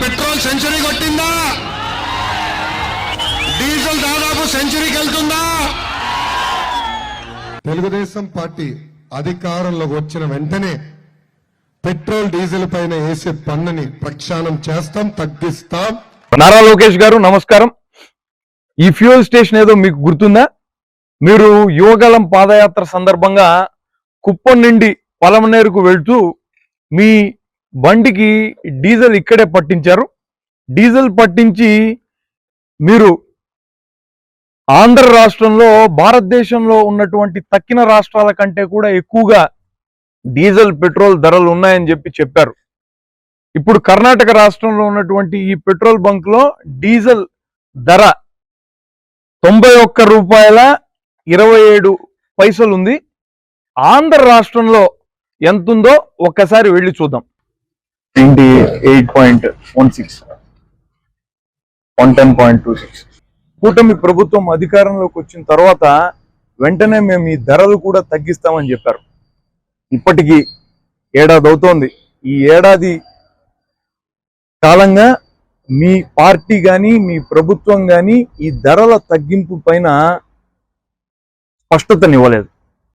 Petrol century కొట్టిందా? Diesel దాదాపు సెంచరీకి వెళ్తుందా? తెలుగుదేశం పార్టీ అధికారంలోకి వచ్చిన వెంటనే పెట్రోల్ డీజిల్ పైన వేసే పన్నుని ప్రక్షాళన చేస్తాం, తగ్గిస్తాం. నారా లోకేష్ గారు నమస్కారం. ఈ ఫ్యూయల్ స్టేషన్ ఏదో మీకు గుర్తుందా? మీరు యువగలం పాదయాత్ర సందర్భంగా కుప్పం నుండి పలమనేరుకు వెళ్తూ మీ బండికి డీజిల్ ఇక్కడే పట్టించారు. డీజిల్ పట్టించి మీరు ఆంధ్ర రాష్ట్రంలో భారతదేశంలో ఉన్నటువంటి తక్కిన రాష్ట్రాల కంటే కూడా ఎక్కువగా డీజిల్ పెట్రోల్ ధరలు ఉన్నాయని చెప్పారు. ఇప్పుడు కర్ణాటక రాష్ట్రంలో ఉన్నటువంటి ఈ పెట్రోల్ బంక్ లో డీజిల్ ధర 91 రూపాయల 27 ఉంది. ఆంధ్ర రాష్ట్రంలో ఎంతుందో ఒక్కసారి వెళ్ళి చూద్దాం. 98.16, 110.26. కూటమి ప్రభుత్వం అధికారంలోకి వచ్చిన తర్వాత వెంటనే మేము ఈ ధరలు కూడా తగ్గిస్తామని చెప్పారు. ఇప్పటికీ ఏడాది అవుతోంది. ఈ ఏడాది కాలంగా మీ పార్టీ కానీ మీ ప్రభుత్వం కానీ ఈ ధరల తగ్గింపు పైన స్పష్టతనివ్వలేదు.